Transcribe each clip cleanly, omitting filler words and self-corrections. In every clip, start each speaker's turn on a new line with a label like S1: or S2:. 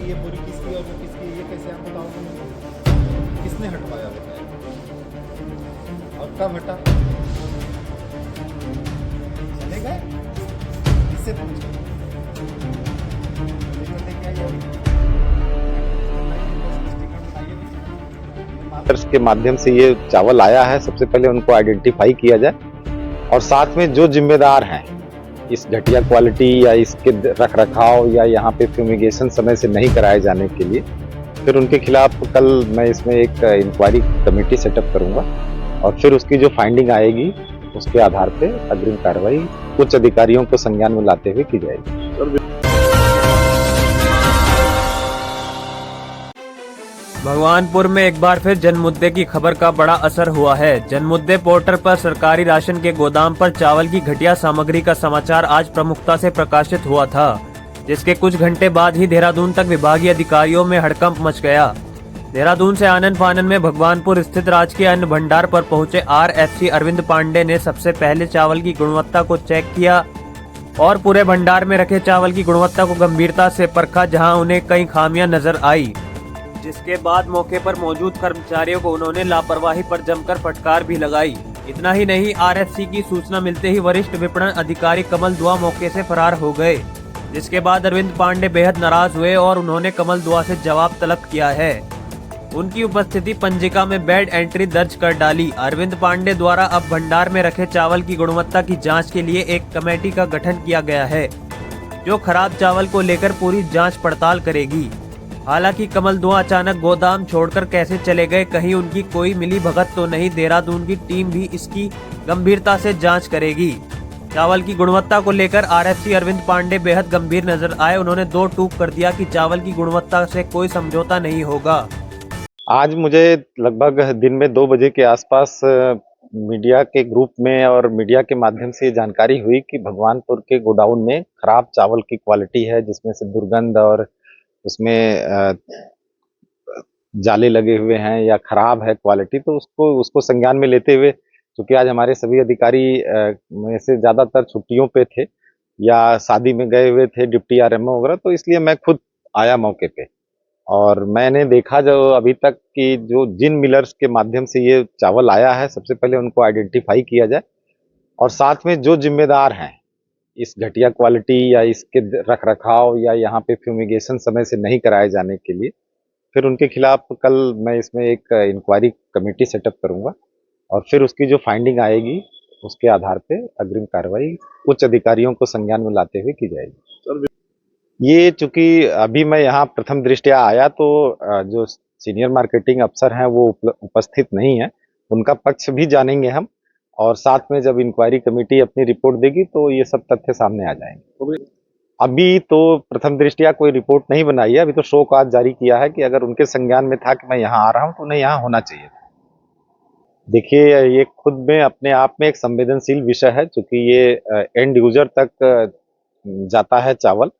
S1: कि ये बोरी किसकी और वो किसकी, ये कैसे आप बताओगे? किसने हटवाया बताया? और कब हटा? चले गए? किससे पूछे? लेकर लेके आइए अभी।
S2: डॉक्टर्स के माध्यम से ये चावल आया है, सबसे पहले उनको आइडेंटिफाई किया जाए और साथ में जो जिम्मेदार हैं इस घटिया क्वालिटी या इसके रख रखाव या यहाँ पे फ्यूमिगेशन समय से नहीं कराए जाने के लिए, फिर उनके खिलाफ कल मैं इसमें एक इंक्वायरी कमेटी सेटअप करूंगा और फिर उसकी जो फाइंडिंग आएगी उसके आधार पे अग्रिम कार्रवाई उच्च अधिकारियों को संज्ञान में लाते हुए की जाएगी।
S3: भगवानपुर में एक बार फिर जनमुद्दे की खबर का बड़ा असर हुआ है। जनमुद्दे पोर्टल पर सरकारी राशन के गोदाम पर चावल की घटिया सामग्री का समाचार आज प्रमुखता से प्रकाशित हुआ था, जिसके कुछ घंटे बाद ही देहरादून तक विभागीय अधिकारियों में हड़कंप मच गया। देहरादून से आनन फानन में भगवानपुर स्थित राजकीय अन्न भंडार पर पहुंचे RFC अरविंद पांडे ने सबसे पहले चावल की गुणवत्ता को चेक किया और पूरे भंडार में रखे चावल की गुणवत्ता को गंभीरता से परखा, जहां उन्हें कई खामियां नजर आई, जिसके बाद मौके पर मौजूद कर्मचारियों को उन्होंने लापरवाही पर जमकर फटकार भी लगाई। इतना ही नहीं, RFC की सूचना मिलते ही वरिष्ठ विपणन अधिकारी कमल दुआ मौके से फरार हो गए, जिसके बाद अरविंद पांडे बेहद नाराज हुए और उन्होंने कमल दुआ से जवाब तलब किया है। उनकी उपस्थिति पंजिका में बैड एंट्री दर्ज कर डाली। अरविंद पांडे द्वारा अब भंडार में रखे चावल की गुणवत्ता की जाँच के लिए एक कमेटी का गठन किया गया है, जो खराब चावल को लेकर पूरी जाँच पड़ताल करेगी। हालांकि कमल दुआ अचानक गोदाम छोड़कर कैसे चले गए, कहीं उनकी कोई मिली भगत तो नहीं। देहरादून की टीम भी इसकी गंभीरता से जांच करेगी। चावल की गुणवत्ता को लेकर RFC अरविंद पांडे बेहद गंभीर नजर आए। उन्होंने दो टूक कर दिया कि चावल की गुणवत्ता से कोई समझौता नहीं होगा।
S2: आज मुझे लगभग दिन में 2 बजे के आसपास मीडिया के ग्रुप में और मीडिया के माध्यम से जानकारी हुई कि भगवानपुर के गोडाउन में खराब चावल की क्वालिटी है, जिसमें से दुर्गंध और उसमें जाले लगे हुए हैं या खराब है क्वालिटी। तो उसको संज्ञान में लेते हुए, क्योंकि आज हमारे सभी अधिकारी में से ज़्यादातर छुट्टियों पे थे या शादी में गए हुए थे, डिप्टी RMO वगैरह, तो इसलिए मैं खुद आया मौके पे और मैंने देखा जो अभी तक कि जो जिन मिलर्स के माध्यम से ये चावल आया है, सबसे पहले उनको आइडेंटिफाई किया जाए और साथ में जो जिम्मेदार हैं इस घटिया क्वालिटी या इसके रख रखाव या यहाँ पे फ्यूमिगेशन समय से नहीं कराए जाने के लिए, फिर उनके खिलाफ कल मैं इसमें एक इंक्वायरी कमेटी सेटअप करूंगा और फिर उसकी जो फाइंडिंग आएगी उसके आधार पे अग्रिम कार्रवाई उच्च अधिकारियों को संज्ञान में लाते हुए की जाएगी। ये चूंकि अभी मैं यहाँ प्रथम दृष्टया आया तो जो सीनियर मार्केटिंग अफसर हैं वो उपस्थित नहीं है, उनका पक्ष भी जानेंगे हम और साथ में जब इंक्वायरी कमेटी अपनी रिपोर्ट देगी तो ये सब तथ्य सामने आ जाएंगे। अभी तो प्रथम दृष्टया कोई रिपोर्ट नहीं बनाई है, अभी तो शो कॉज जारी किया है कि अगर उनके संज्ञान में था कि मैं यहाँ आ रहा हूँ तो उन्हें यहाँ होना चाहिए। देखिए, ये खुद में अपने आप में एक संवेदनशील विषय है, क्योंकि ये एंड यूजर तक जाता है चावल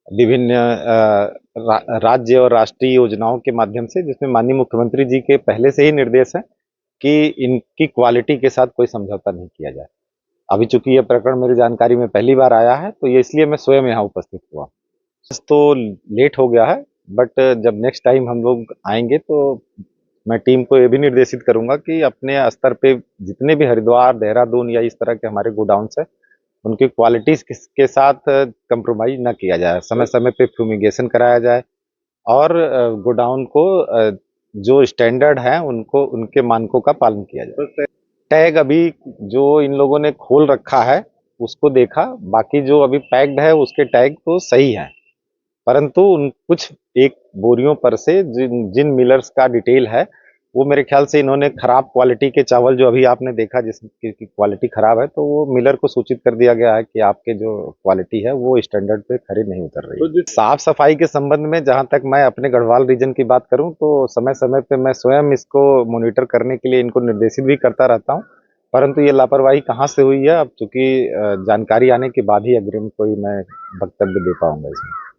S2: विभिन्न राज्य और राष्ट्रीय योजनाओं के माध्यम से, जिसमें माननीय मुख्यमंत्री जी के पहले से ही निर्देश है कि इनकी क्वालिटी के साथ कोई समझौता नहीं किया जाए। अभी चूंकि यह प्रकरण मेरी जानकारी में पहली बार आया है तो ये इसलिए मैं स्वयं यहाँ उपस्थित हुआ। तो लेट हो गया है, बट जब नेक्स्ट टाइम हम लोग आएंगे तो मैं टीम को ये भी निर्देशित करूंगा कि अपने स्तर पे जितने भी हरिद्वार, देहरादून या इस तरह के हमारे गोडाउन्स है, उनकी क्वालिटीज के साथ कंप्रोमाइज न किया जाए, समय समय पे फ्यूमिगेशन कराया जाए और गोडाउन को जो स्टैंडर्ड है उनको उनके मानकों का पालन किया जाए। टैग अभी जो इन लोगों ने खोल रखा है उसको देखा, बाकी जो अभी पैक्ड है उसके टैग तो सही है, परंतु उन कुछ एक बोरियों पर से जिन मिलर्स का डिटेल है वो मेरे ख्याल से इन्होंने खराब क्वालिटी के चावल, जो अभी आपने देखा जिसकी क्वालिटी खराब है, तो वो मिलर को सूचित कर दिया गया है कि आपके जो क्वालिटी है वो स्टैंडर्ड पे खरी नहीं उतर रही। तो साफ सफाई के संबंध में जहां तक मैं अपने गढ़वाल रीजन की बात करूं तो समय समय पे मैं स्वयं इसको मॉनिटर करने के लिए इनको निर्देशित भी करता रहता हूँ, परंतु ये लापरवाही कहाँ से हुई है अब चूंकि जानकारी आने के बाद ही अग्रिम कोई मैं वक्तव्य दे पाऊंगा इसमें।